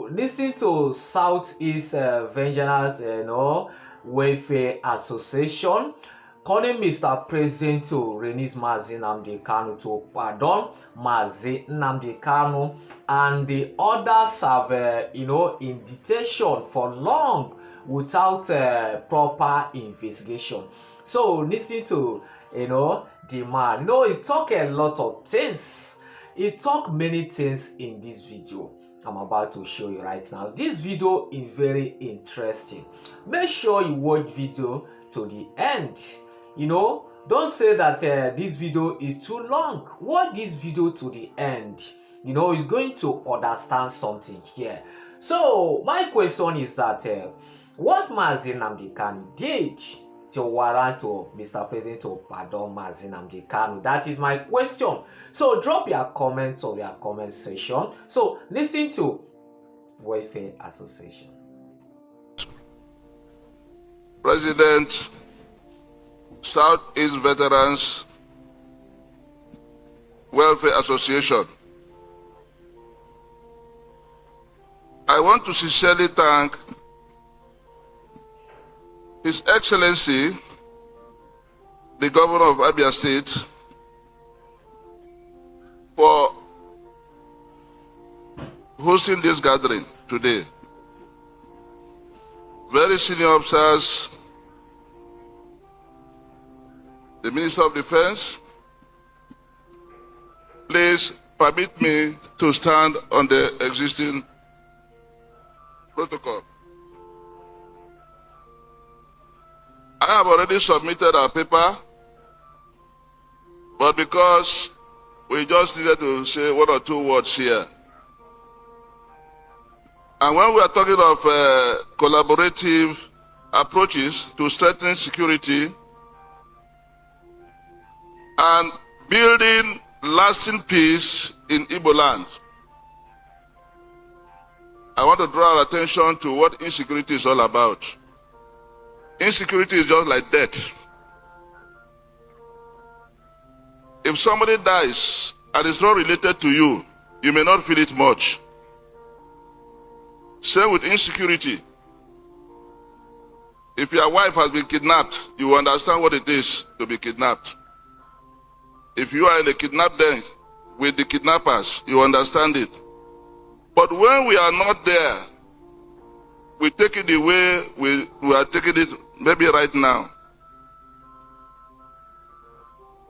to listen to Southeast Vengeance, Welfare Association calling Mr. President to release mazi Nnamdi Kanu, to pardon mazi Nnamdi Kanu, and the others have, in detention for long without proper investigation. So listen to, the man. He talk a lot of things. He talk many things in this video I'm about to show you right now. This video is very interesting. Make sure you watch video to the end. Don't say that this video is too long. Watch this video to the end. It's going to understand something here. So my question is that what mazi Nnamdi Kanu did to warrant to Mr. President to pardon mazi Nnamdi Kanu? That is my question. So drop your comments on your comment section. So listen to Welfare Association. President, Southeast Veterans Welfare Association. I want to sincerely thank His Excellency, the Governor of Abia State, for hosting this gathering today. Very senior officers, the Minister of Defense, please permit me to stand on the existing protocol. I have already submitted our paper, but because we just needed to say one or two words here. And when we are talking of collaborative approaches to strengthen security and building lasting peace in Igbo land, I want to draw our attention to what insecurity is all about. Insecurity is just like death. If somebody dies and is not related to you, you may not feel it much. Same with insecurity. If your wife has been kidnapped, you will understand what it is to be kidnapped. If you are in a kidnap den with the kidnappers, you understand it. But when we are not there, we take it the way we are taking it maybe right now.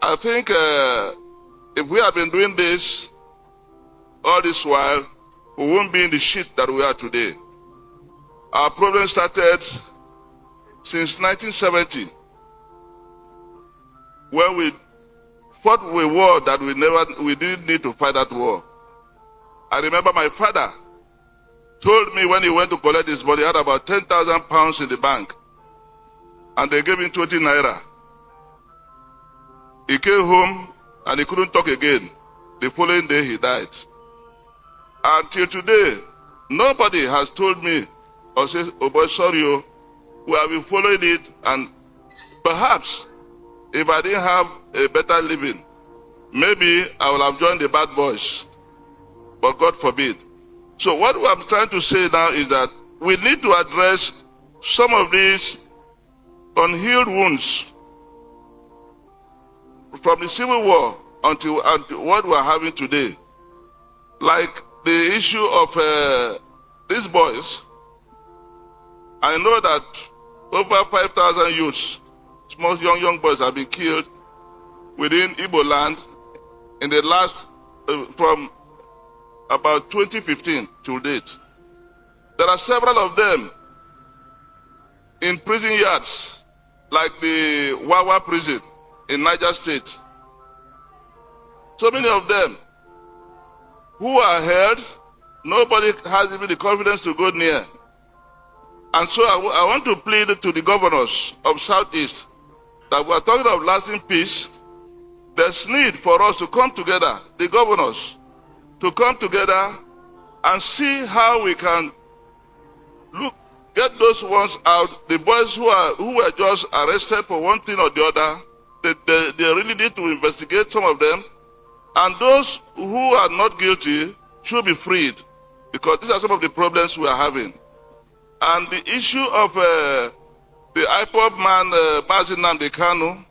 I think if we have been doing this all this while, we won't be in the shit that we are today. Our problem started since 1970, when we fought a war that we didn't need to fight that war. I remember my father told me when he went to collect his body, he had about 10,000 pounds in the bank, and they gave him 20 naira. He came home and he couldn't talk again. The following day he died. Until today, nobody has told me or said, oh boy, sorry, we have been following it, and perhaps if I didn't have a better living, maybe I would have joined the bad boys. But God forbid. So what I'm trying to say now is that we need to address some of these unhealed wounds from the Civil War until what we're having today. Like the issue of these boys. I know that over 5,000 youths, small young boys, have been killed within Igbo land in the last, from about 2015 to date. There are several of them in prison yards, like the Wawa prison in Niger State. So many of them who are held, nobody has even the confidence to go near. And so I want to plead to the governors of Southeast that we are talking of lasting peace. There's need for us to come together, the governors, to come together and see how we can get those ones out. The boys who were just arrested for one thing or the other, they really need to investigate some of them. And those who are not guilty should be freed, because these are some of the problems we are having. And the issue of the IPOB man, mazi Nnamdi Kanu,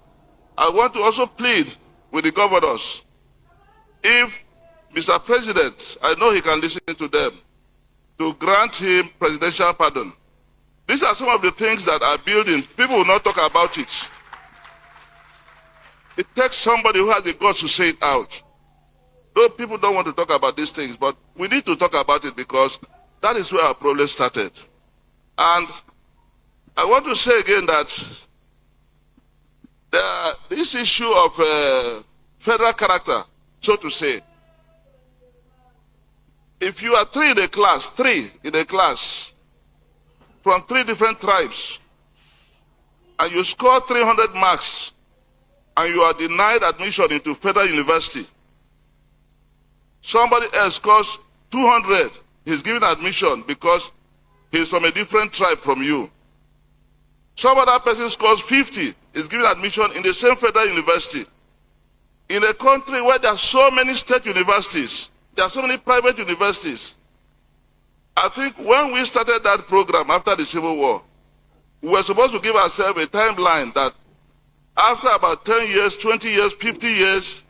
I want to also plead with the governors. If Mr. President, I know he can listen to them, to grant him presidential pardon. These are some of the things that are building. People will not talk about it. It takes somebody who has the guts to say it out. Though people don't want to talk about these things, but we need to talk about it because that is where our problem started. And I want to say again that this issue of federal character, so to say, if you are three in a class, from 3 different tribes, and you score 300 marks, and you are denied admission into federal university, somebody else scores 200, he's given admission because he's from a different tribe from you. Some other person scores 50, is given admission in the same federal university. In a country where there are so many state universities, there are so many private universities. I think when we started that program after the Civil War, we were supposed to give ourselves a timeline that after about 10 years, 20 years, 50 years,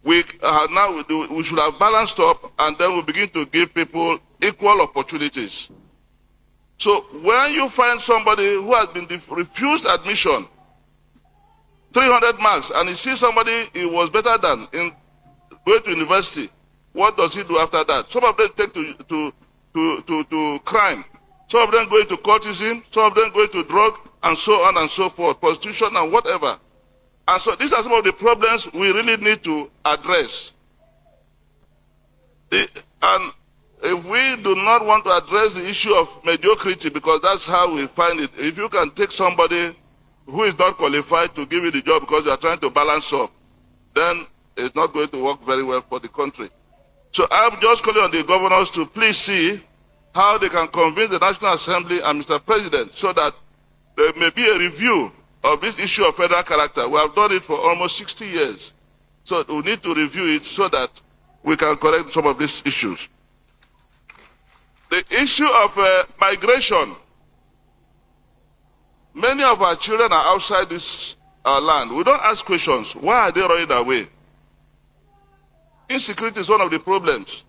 we should have balanced up, and then we begin to give people equal opportunities. So when you find somebody who has been refused admission, 300 marks, and he sees somebody he was better than in going to university, what does he do after that? Some of them take to crime. Some of them go into cultism. Some of them go into drug, and so on and so forth, prostitution and whatever. And so these are some of the problems we really need to address. And if we do not want to address the issue of mediocrity, because that's how we find it, if you can take somebody who is not qualified to give you the job because you are trying to balance up, then it's not going to work very well for the country. So I'm just calling on the governors to please see how they can convince the National Assembly and Mr. President so that there may be a review of this issue of federal character. We have done it for almost 60 years. So we need to review it so that we can correct some of these issues. The issue of migration. Many of our children are outside this land. We don't ask questions. Why are they running away? Insecurity is one of the problems.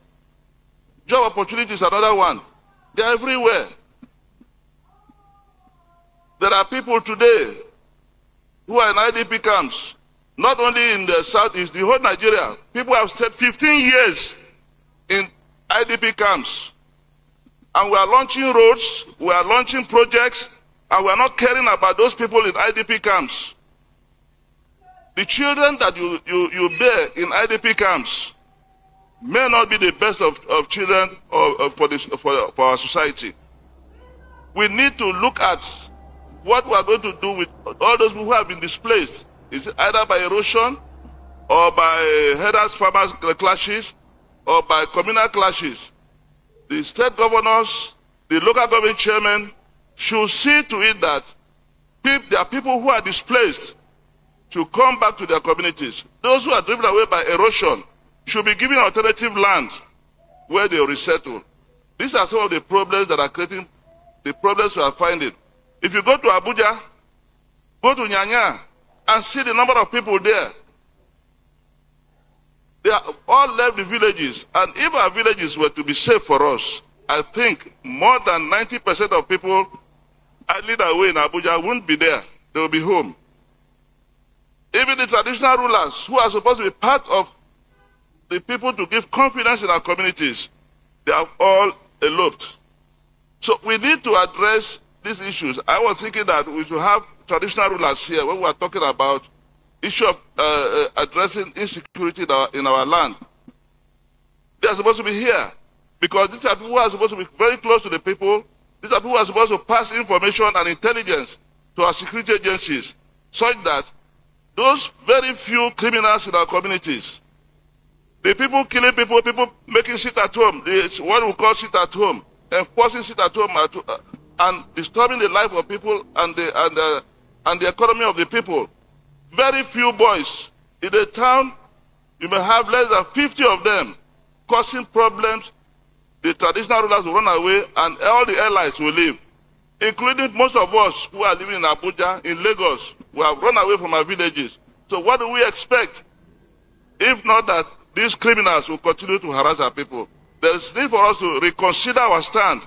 Job opportunities is another one. They are everywhere. There are people today who are in IDP camps, not only in the southeast, the whole Nigeria. People have stayed 15 years in IDP camps. And we are launching roads, we are launching projects, and we are not caring about those people in IDP camps. The children that you bear in IDP camps may not be the best of children for our society. We need to look at what we are going to do with all those people who have been displaced. Is it either by erosion, or by herders-farmers clashes, or by communal clashes? The state governors, the local government chairmen should see to it that there are people who are displaced to come back to their communities. Those who are driven away by erosion should be given alternative land where they resettle. These are some of the problems that are creating the problems we are finding. If you go to Abuja, go to Nyanya, and see the number of people there. They are all left the villages. And if our villages were to be safe for us, I think more than 90% of people idling away in Abuja wouldn't be there. They will be home. Even the traditional rulers who are supposed to be part of the people to give confidence in our communities, they have all eloped. So we need to address these issues. I was thinking that we should have traditional rulers here when we are talking about issue of addressing insecurity in our land. They are supposed to be here because these are people who are supposed to be very close to the people. These are people who are supposed to pass information and intelligence to our security agencies such that those very few criminals in our communities, the people killing people, people making sit at home, what we call sit at home, enforcing sit at home and disturbing the life of people and the economy of the people. Very few boys in a town, you may have less than 50 of them causing problems the traditional rulers will run away and all the allies will leave, including most of us who are living in Abuja, in Lagos, who have run away from our villages. So what do we expect? If not that these criminals will continue to harass our people. There is need for us to reconsider our stand.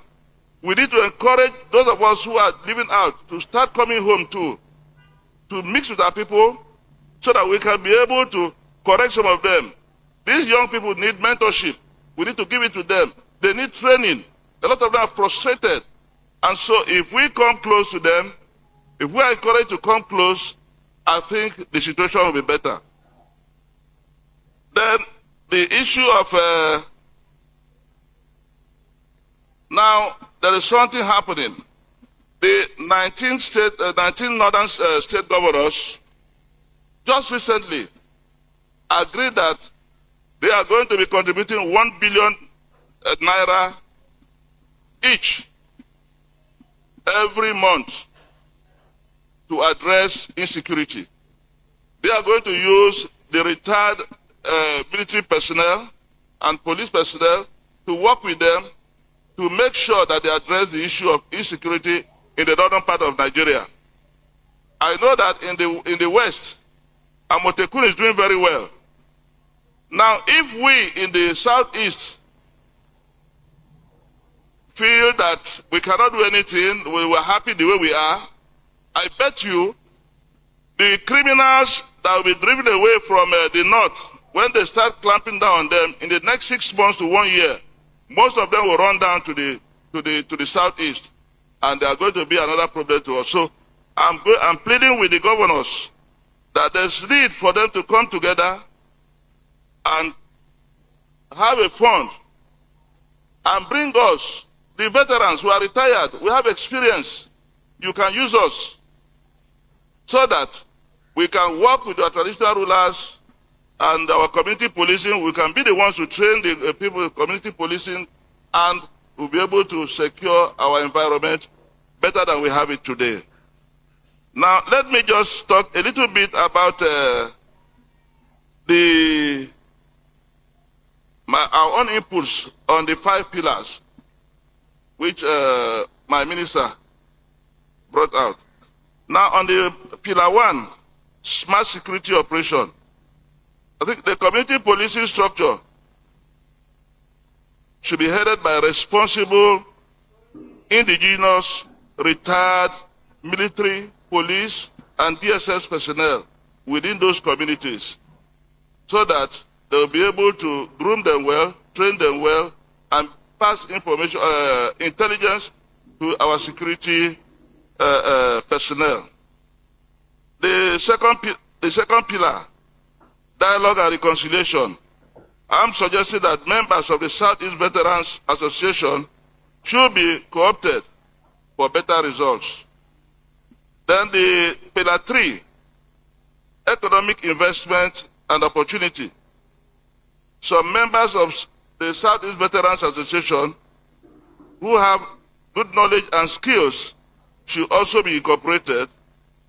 We need to encourage those of us who are living out to start coming home too, to mix with our people so that we can be able to correct some of them. These young people need mentorship. We need to give it to them. They need training. A lot of them are frustrated. And so if we come close to them, if we are encouraged to come close, I think the situation will be better. Then the issue of now there is something happening. The 19 northern state governors just recently agreed that they are going to be contributing 1 billion naira each every month to address insecurity. They are going to use the retired military personnel and police personnel to work with them to make sure that they address the issue of insecurity in the northern part of Nigeria. I know that in the west, Amotekun is doing very well. Now, if we in the southeast feel that we cannot do anything, we were happy the way we are, I bet you the criminals that will be driven away from the north, when they start clamping down on them, in the next 6 months to 1 year, most of them will run down to the southeast, and they are going to be another problem to us. So I'm pleading with the governors that there's need for them to come together and have a fund and bring us, the veterans who are retired, we have experience, you can use us, so that we can work with our traditional rulers and our community policing. We can be the ones who train the people in community policing, and we'll be able to secure our environment better than we have it today. Now, let me just talk a little bit about our own inputs on the 5 pillars, which my minister brought out. Now, on the pillar 1, smart security operation, I think the community policing structure should be headed by responsible, indigenous, retired military, police, and DSS personnel within those communities, so that they will be able to groom them well, train them well, and pass information, intelligence to our security personnel. The second pillar, dialogue and reconciliation. I'm suggesting that members of the Southeast Veterans Association should be co-opted for better results. Then the pillar 3, economic investment and opportunity. Some members of the Southeast Veterans Association who have good knowledge and skills should also be incorporated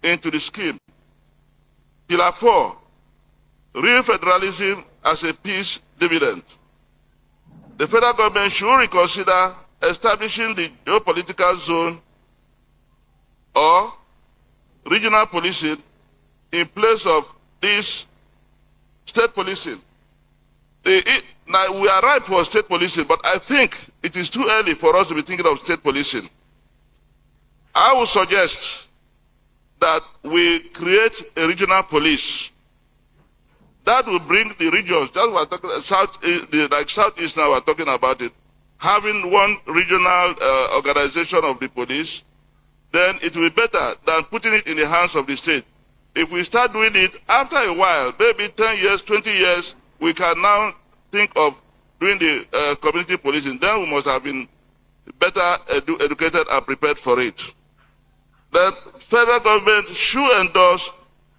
into the scheme. Pillar 4, real federalism as a peace dividend. The federal government should reconsider establishing the geopolitical zone or regional policing in place of this state policing. Now, we are ripe for state policing, but I think it is too early for us to be thinking of state policing. I would suggest that we create a regional police that will bring the regions, just we're talking like Southeast now, we're talking about it, having one regional organization of the police, then it will be better than putting it in the hands of the state. If we start doing it, after a while, maybe 10 years, 20 years, we can now think of doing the community policing. Then we must have been better educated and prepared for it. The federal government should endorse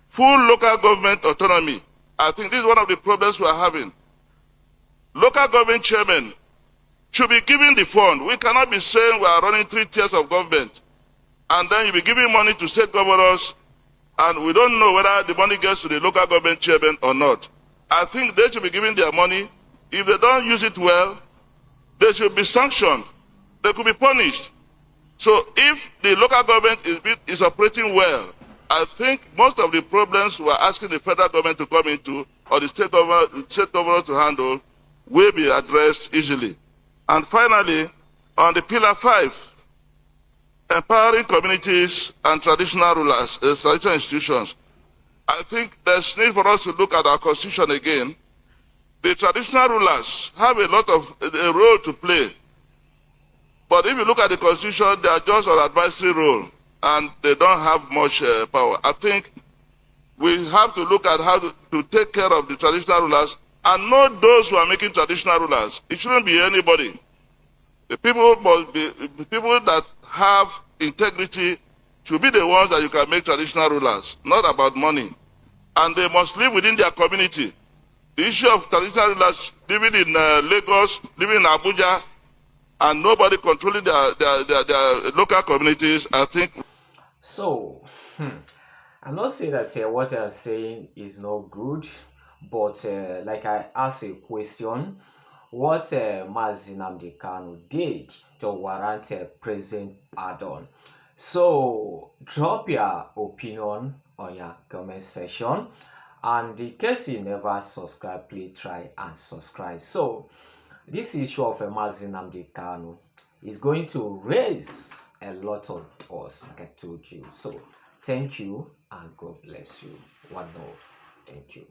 full local government autonomy. I think this is one of the problems we are having. Local government chairmen should be given the fund. We cannot be saying we are running 3 tiers of government, and then you'll be giving money to state governors, and we don't know whether the money gets to the local government chairman or not. I think they should be giving their money. If they don't use it well, they should be sanctioned. They could be punished. So if the local government is operating well, I think most of the problems we are asking the federal government to come into or the state government to handle will be addressed easily. And finally, on the pillar 5, empowering communities and traditional rulers, traditional institutions, I think there's need for us to look at our constitution again. The traditional rulers have a lot of a role to play. But if you look at the constitution, they are just an advisory role and they don't have much power. I think we have to look at how to take care of the traditional rulers and not those who are making traditional rulers. It shouldn't be anybody. The people must be the people that have integrity should be the ones that you can make traditional rulers, not about money. And they must live within their community. The issue of traditional rulers living in Lagos, living in Abuja, and nobody controlling their local communities, I think. So, I'm not saying that what I'm saying is not good, but like I asked a question, what Mazi Nnamdi Kanu did to warrant a president pardon. So, drop your opinion on your comment section. And in case you never subscribe, please try and subscribe. So, this issue of Mazi Nnamdi Kanu is going to raise a lot of us, like I told you. So, thank you and God bless you. One love. Thank you.